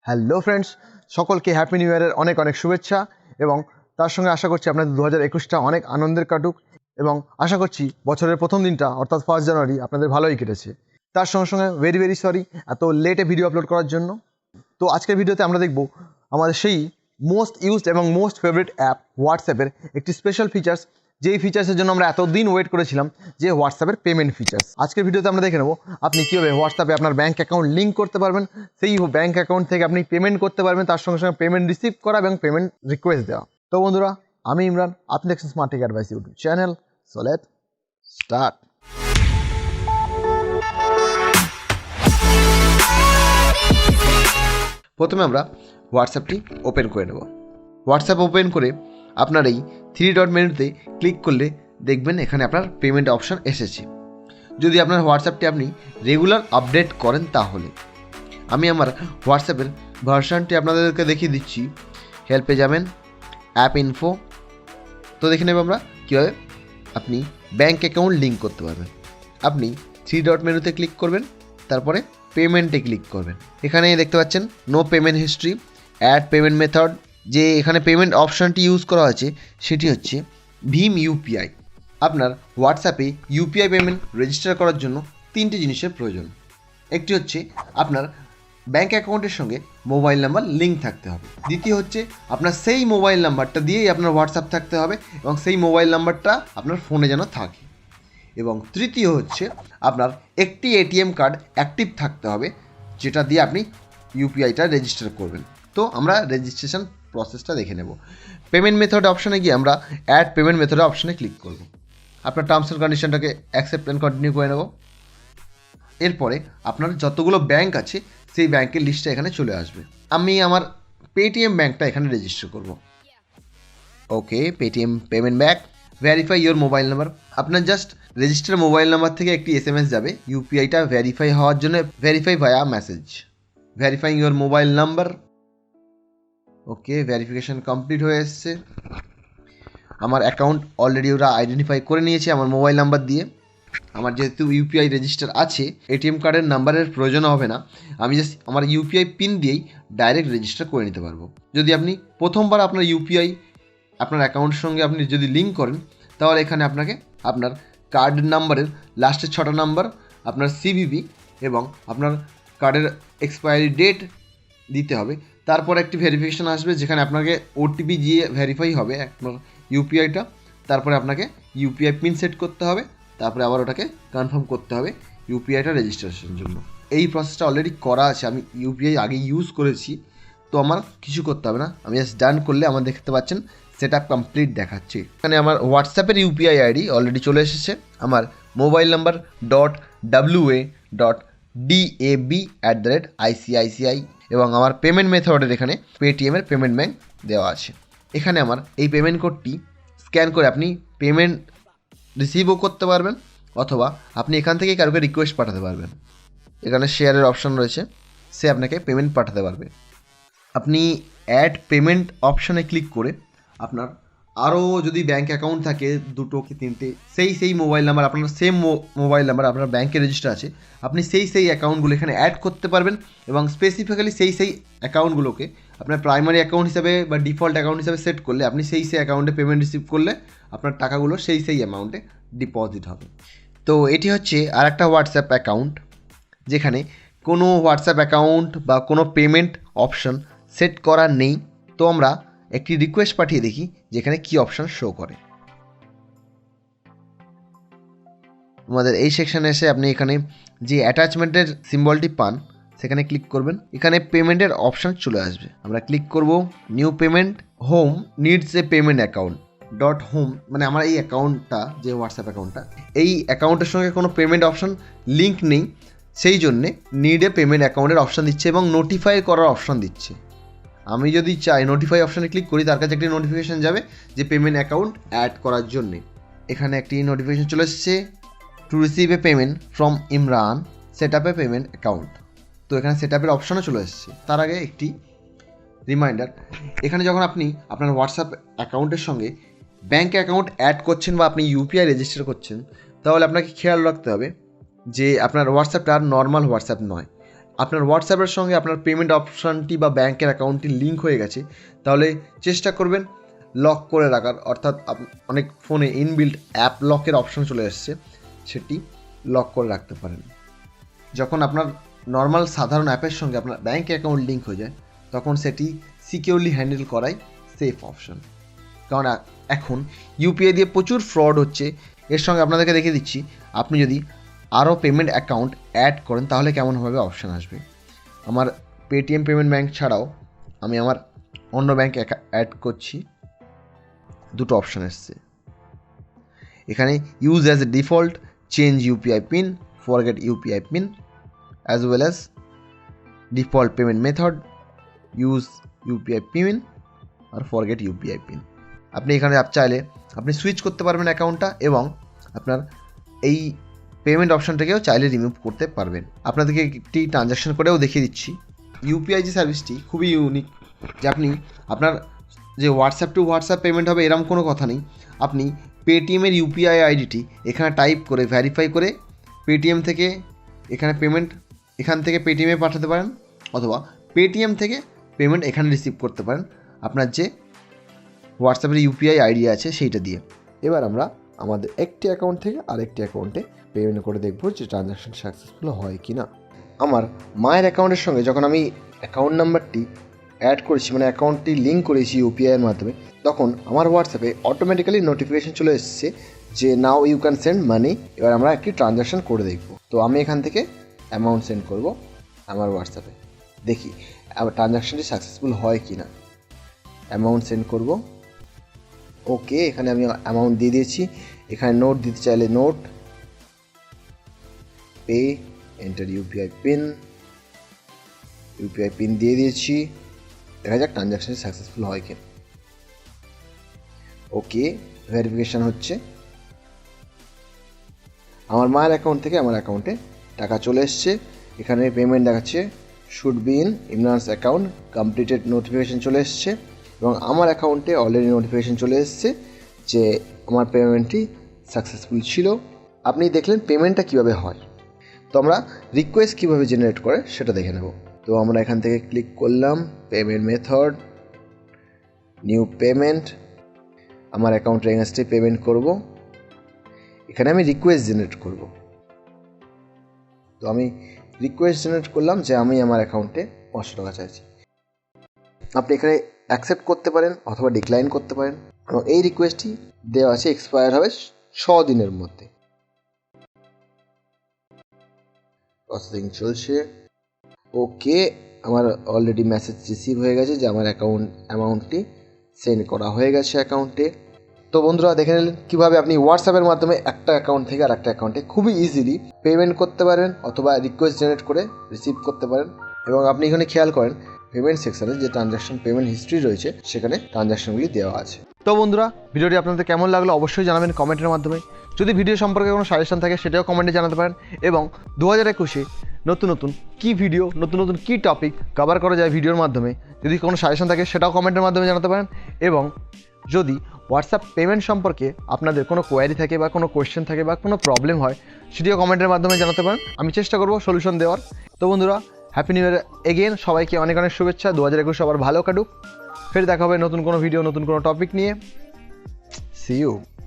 Hello friends, সকলকে happy new ইয়ারের অনেক অনেক শুভেচ্ছা এবং তার সঙ্গে আশা করছি আপনাদের 2021টা অনেক আনন্দের কাটুক এবং আশা করছি বছরের প্রথম দিনটা অর্থাৎ 1 জানুয়ারি আপনাদের ভালোই কেটেছে। তার সঙ্গে সঙ্গে ভেরি সরি এত লেটে ভিডিও আপলোড করার জন্য। তো আজকের ভিডিওতে আমরা দেখব আমাদের সেই মোস্ট ইউজড এবং মোস্ট ফেভারিট অ্যাপ হোয়াটসঅ্যাপের একটি স্পেশাল ফিচার্স, যেই ফিচার্সের জন্য আমরা এতদিন ওয়েট করেছিলাম, যে হোয়াটসঅ্যাপের পেমেন্ট ফিচার্স। আজকের ভিডিওতে আমরা দেখে নেব আপনি কীভাবে হোয়াটসঅ্যাপে আপনার ব্যাঙ্ক অ্যাকাউন্ট লিঙ্ক করতে পারবেন, সেই ব্যাঙ্ক অ্যাকাউন্ট থেকে আপনি পেমেন্ট করতে পারবেন, তার সঙ্গে সঙ্গে পেমেন্ট রিসিভ করা এবং পেমেন্ট রিকোয়েস্ট দেওয়া। তো বন্ধুরা, আমি ইমরান, আপনি দেখছেন smart tech advice YouTube channel. So let's start. প্রথমে আমরা হোয়াটসঅ্যাপটি ওপেন করে নেব। হোয়াটসঅ্যাপ ওপেন করে আপনার এই 3 ডট মেনুতে ক্লিক করলে দেখবেন এখানে আপনার পেমেন্ট অপশান এসেছে। যদি আপনার হোয়াটসঅ্যাপটি আপনি রেগুলার আপডেট করেন তাহলে আমি আমার হোয়াটসঅ্যাপের ভার্সনটি আপনাদেরকে দেখিয়ে দিচ্ছি। হেল্পে যাবেন, অ্যাপ ইনফো। তো দেখে নেব আমরা কীভাবে আপনি ব্যাঙ্ক অ্যাকাউন্ট লিঙ্ক করতে পারবেন। আপনি 3 ডট মেনুতে ক্লিক করবেন, তারপরে পেমেন্টে ক্লিক করবেন। এখানে দেখতে পাচ্ছেন no payment history, add payment method. যে এখানে পেমেন্ট অপশানটি ইউজ করা হয়েছে সেটি হচ্ছে ভীম ইউপিআই। আপনার হোয়াটসঅ্যাপে ইউপিআই পেমেন্ট রেজিস্টার করার জন্য 3টি জিনিসের প্রয়োজন। একটি হচ্ছে আপনার ব্যাঙ্ক অ্যাকাউন্টের সঙ্গে মোবাইল নাম্বার লিঙ্ক থাকতে হবে। দ্বিতীয় হচ্ছে আপনার সেই মোবাইল নাম্বারটা দিয়েই আপনার হোয়াটসঅ্যাপ থাকতে হবে এবং সেই মোবাইল নাম্বারটা আপনার ফোনে যেন থাকে। এবং তৃতীয় হচ্ছে আপনার একটি এটিএম কার্ড অ্যাক্টিভ থাকতে হবে, যেটা দিয়ে আপনি ইউপিআইটা রেজিস্টার করবেন। তো আমরা রেজিস্ট্রেশন প্রসেসটা দেখে নেব। পেমেন্ট মেথড অপশানে গিয়ে আমরা অ্যাড পেমেন্ট মেথড অপশানে ক্লিক করব। আপনার টার্মস অ্যান্ড কন্ডিশনটাকে অ্যাকসেপ্ট অ্যান্ড কন্টিনিউ করে নেব। এরপরে আপনার যতগুলো ব্যাঙ্ক আছে সেই ব্যাঙ্কের লিস্টটা এখানে চলে আসবে। আমি আমার পেটিএম ব্যাঙ্কটা এখানে রেজিস্টার করব। Okay, Paytm payment bank. Verify your mobile number. আপনার জাস্ট রেজিস্টার মোবাইল নাম্বার থেকে একটি SMS যাবে ইউপিআইটা ভেরিফাই হওয়ার জন্য, verify via message. Verifying your mobile number. Okay, verification complete হয়ে এসছে। আমার অ্যাকাউন্ট অলরেডি ওরা আইডেন্টিফাই করে নিয়েছে আমার মোবাইল নাম্বার দিয়ে। আমার যেহেতু ইউপিআই রেজিস্টার আছে, এটিএম কার্ডের নাম্বারের প্রয়োজন হবে না। আমি জাস্ট আমার ইউপিআই পিন দিয়েই ডাইরেক্ট রেজিস্টার করে নিতে পারবো। যদি আপনি প্রথমবার আপনার ইউপিআই আপনার অ্যাকাউন্টের সঙ্গে আপনি যদি লিঙ্ক করেন, তাহলে এখানে আপনাকে আপনার কার্ড নাম্বারের লাস্টের 6টা নাম্বার, আপনার সিভিভি এবং আপনার কার্ডের এক্সপায়ারি ডেট দিতে হবে। তারপর একটি ভেরিফিকেশান আসবে, যেখানে আপনাকে ওটিপি দিয়ে ভেরিফাই হবে আপনার ইউপিআইটা। তারপরে আপনাকে ইউপিআই পিন সেট করতে হবে, তারপরে আবার ওটাকে কনফার্ম করতে হবে ইউপিআইটা রেজিস্ট্রেশনের জন্য। এই প্রসেসটা অলরেডি করা আছে, আমি ইউপিআই আগে ইউজ করেছি, তো আমার কিছু করতে হবে না। আমি জাস্ট ডান করলে আমার দেখতে পাচ্ছেন সেট আপ কমপ্লিট দেখাচ্ছি। এখানে আমার হোয়াটসঅ্যাপের ইউপিআই আইডি অলরেডি চলে এসেছে। আমার মোবাইল নাম্বার .wa.dab@ICICI এবং আমার পেমেন্ট মেথডের এখানে পেটিএমের পেমেন্ট ব্যাঙ্ক দেওয়া আছে। এখানে আমার এই পেমেন্ট কোডটি স্ক্যান করে আপনি পেমেন্ট রিসিভও করতে পারবেন, অথবা আপনি এখান থেকেই কারোকে রিকোয়েস্ট পাঠাতে পারবেন। এখানে শেয়ারের অপশান রয়েছে, সে আপনাকে পেমেন্ট পাঠাতে পারবে। আপনি অ্যাড পেমেন্ট অপশানে ক্লিক করে আপনার আরও যদি ব্যাঙ্ক অ্যাকাউন্ট থাকে 2টো কি 3টে, সেই মোবাইল নাম্বার, আপনার সেম মোবাইল নাম্বার আপনার ব্যাঙ্কে রেজিস্টার আছে, আপনি সেই অ্যাকাউন্টগুলো এখানে অ্যাড করতে পারবেন এবং স্পেসিফিক্যালি সেই অ্যাকাউন্টগুলোকে আপনার প্রাইমারি অ্যাকাউন্ট হিসাবে বা ডিফল্ট অ্যাকাউন্ট হিসাবে সেট করলে আপনি সেই অ্যাকাউন্টে পেমেন্ট রিসিভ করলে আপনার টাকাগুলো সেই অ্যামাউন্টে ডিপোজিট হবে। তো এটি হচ্ছে আর একটা হোয়াটসঅ্যাপ অ্যাকাউন্ট, যেখানে কোনো হোয়াটসঅ্যাপ অ্যাকাউন্ট বা কোনো পেমেন্ট অপশন সেট করা নেই। তো আমরা একটি রিকোয়েস্ট পাঠিয়ে দেখি যেখানে কি অপশান শো করে। আমাদের এই সেকশানে এসে আপনি এখানে যে অ্যাটাচমেন্টের সিম্বলটি পান সেখানে ক্লিক করবেন। এখানে পেমেন্টের অপশান চলে আসবে। আমরা ক্লিক করব new payment, home needs a payment account .home। মানে আমার এই অ্যাকাউন্টটা, যে হোয়াটসঅ্যাপ অ্যাকাউন্টটা, এই অ্যাকাউন্টের সঙ্গে কোনো পেমেন্ট অপশান লিঙ্ক নেই, সেই জন্যে নিড এ পেমেন্ট অ্যাকাউন্টের অপশান দিচ্ছে এবং নোটিফাই করার অপশান দিচ্ছে। আমি যদি চাই নোটিফাই অপশানে ক্লিক করি, তার কাছে একটি নোটিফিকেশান যাবে যে পেমেন্ট অ্যাকাউন্ট অ্যাড করার জন্যে। এখানে একটি নোটিফিকেশান চলে এসেছে, to receive a payment from Imran, set up A payment account. তো এখানে সেট আপের অপশানও চলে এসেছে। তার আগে একটি রিমাইন্ডার, এখানে যখন আপনি আপনার হোয়াটসঅ্যাপ অ্যাকাউন্টের সঙ্গে ব্যাঙ্ক অ্যাকাউন্ট অ্যাড করছেন বা আপনি ইউপিআই রেজিস্টার করছেন, তাহলে আপনাকে খেয়াল রাখতে হবে যে আপনার হোয়াটসঅ্যাপটা আর নর্মাল হোয়াটসঅ্যাপ নয়। আপনার হোয়াটসঅ্যাপের সঙ্গে আপনার পেমেন্ট অপশানটি বা ব্যাঙ্কের অ্যাকাউন্টটি লিঙ্ক হয়ে গেছে, তাহলে চেষ্টা করবেন লক করে রাখার, অর্থাৎ অনেক ফোনে ইনবিল্ট অ্যাপ লকের অপশান চলে এসছে, সেটি লক করে রাখতে পারেন। যখন আপনার নর্মাল সাধারণ অ্যাপের সঙ্গে আপনার ব্যাঙ্ক অ্যাকাউন্ট লিঙ্ক হয়ে যায়, তখন সেটি সিকিউরলি হ্যান্ডেল করাই সেফ অপশান। কারণ এখন ইউপিআই দিয়ে প্রচুর ফ্রড হচ্ছে। এর সঙ্গে আপনাদেরকে দেখিয়ে দিচ্ছি, আপনি যদি আরও পেমেন্ট অ্যাকাউন্ট অ্যাড করেন তাহলে কেমনভাবে অপশান আসবে। আমার পেটিএম পেমেন্ট ব্যাঙ্ক ছাড়াও আমি আমার অন্য ব্যাঙ্ক অ্যাড করছি, দুটো অপশান এসছে এখানে। Use as a default, change UPI pin, forget UPI pin, as well as default payment method, use UPI pin আর ফরগেট ইউপিআই পিন। আপনি এখানে চাইলে আপনি সুইচ করতে পারবেন অ্যাকাউন্টটা, এবং আপনার এই পেমেন্ট অপশানটাকেও চাইলে রিমুভ করতে পারবেন। আপনাদেরকে একটি ট্রানজ্যাকশন করেও দেখিয়ে দিচ্ছি। ইউপিআই যে সার্ভিসটি খুবই ইউনিক, যে আপনি আপনার যে হোয়াটসঅ্যাপ টু হোয়াটসঅ্যাপ পেমেন্ট হবে এরকম কোনো কথা নেই। আপনি পেটিএমের ইউপিআই আইডিটি এখানে টাইপ করে ভেরিফাই করে পেটিএম থেকে এখানে পেমেন্ট এখান থেকে পেটিএমে পাঠাতে পারেন, অথবা পেটিএম থেকে পেমেন্ট এখানে রিসিভ করতে পারেন আপনার যে হোয়াটসঅ্যাপের ইউপিআই আইডি আছে সেইটা দিয়ে। এবার আমরা আমাদের একটি অ্যাকাউন্ট থেকে আরেকটি অ্যাকাউন্টে পেমেন্ট করে দেখব যে ট্রানজ্যাকশন সাকসেসফুল হয় কি না। আমার মায়ের অ্যাকাউন্টের সঙ্গে যখন আমি অ্যাকাউন্ট নাম্বারটি অ্যাড করেছি, মানে অ্যাকাউন্টটি লিঙ্ক করেছি ইউপিআইয়ের মাধ্যমে, তখন আমার হোয়াটসঅ্যাপে অটোমেটিক্যালি নোটিফিকেশন চলে এসেছে যে now you can send money. এবার আমরা একটি ট্রানজ্যাকশন করে দেখব। তো আমি এখান থেকে অ্যামাউন্ট সেন্ড করব আমার হোয়াটসঅ্যাপে, দেখি আবার ট্রানজ্যাকশনটি সাকসেসফুল হয় কি না। অ্যামাউন্ট সেন্ড করব, ওকে। এখানে আমি অ্যামাউন্ট দিয়ে দিয়েছি। এখানে নোট দিতে চাইলে note, pay, enter UPI pin দিয়ে দিয়েছি। দেখা যাক ট্রানজ্যাকশন সাকসেসফুল হয় কি। ওকে, ভেরিফিকেশন হচ্ছে। আমার মায়ের অ্যাকাউন্ট থেকে আমার অ্যাকাউন্টে টাকা চলে এসছে। এখানে পেমেন্ট দেখাচ্ছে should be in Imran's account completed, notification চলে এসছে, এবং আমার অ্যাকাউন্টে অলরেডি নোটিফিকেশন চলে এসছে যে আমার পেমেন্টটি সাকসেসফুল ছিল। আপনি দেখলেন পেমেন্টটা কীভাবে হয়। তো আমরা রিকোয়েস্ট কীভাবে জেনারেট করে সেটা দেখে নেব। তো আমরা এখান থেকে ক্লিক করলাম পেমেন্ট মেথড, নিউ পেমেন্ট, আমার অ্যাকাউন্টের এগেনস্টে পেমেন্ট করব। এখানে আমি রিকোয়েস্ট জেনারেট করব। তো আমি রিকোয়েস্ট জেনারেট করলাম যে আমি আমার অ্যাকাউন্টে 500 টাকা চাইছি। আপনি এখানে অ্যাকসেপ্ট করতে পারেন অথবা ডিক্লাইন করতে পারেন, এবং এই রিকোয়েস্টটি দেওয়া আছে এক্সপায়ার হবে 6 দিনের মধ্যে। প্রসেসিং চলছে। ওকে, আমার অলরেডি মেসেজ রিসিভ হয়ে গেছে যে আমার অ্যামাউন্টটি সেন্ড করা হয়ে গেছে অ্যাকাউন্টে। তো বন্ধুরা দেখে নিলেন কীভাবে আপনি হোয়াটসঅ্যাপের মাধ্যমে একটা অ্যাকাউন্ট থেকে আর একটা অ্যাকাউন্টে খুবই ইজিলি পেমেন্ট করতে পারেন, অথবা রিকোয়েস্ট জেনারেট করে রিসিভ করতে পারেন। এবং আপনি এখানে খেয়াল করেন পেমেন্ট সেকশানে যে ট্রানজ্যাকশন পেমেন্ট হিস্ট্রি রয়েছে সেখানে ট্রানজ্যাকশনগুলি দেওয়া আছে। তো বন্ধুরা, ভিডিওটি আপনাদের কেমন লাগলো অবশ্যই জানাবেন কমেন্টের মাধ্যমে। যদি ভিডিও সম্পর্কে কোনো সাজেশন থাকে সেটাও কমেন্টে জানাতে পারেন, এবং 2021-এ নতুন নতুন কী ভিডিও, নতুন নতুন কী টপিক কভার করা যায় ভিডিওর মাধ্যমে, যদি কোনো সাজেশন থাকে সেটাও কমেন্টের মাধ্যমে জানাতে পারেন। এবং যদি হোয়াটসঅ্যাপ পেমেন্ট সম্পর্কে আপনাদের কোনো কোয়ারি থাকে বা কোনো কোয়েশ্চেন থাকে বা কোনো প্রবলেম হয়, সেটিও কমেন্টের মাধ্যমে জানাতে পারেন, আমি চেষ্টা করব সলিউশন দেওয়ার। তো বন্ধুরা, হ্যাপি নিউ ইয়ার এগেন, সবাইকে অনেক অনেক শুভেচ্ছা। 2021 আবার ভালো কাটুক। ফের দেখা হবে নতুন কোনো ভিডিও, নতুন কোনো টপিক নিয়ে। See you.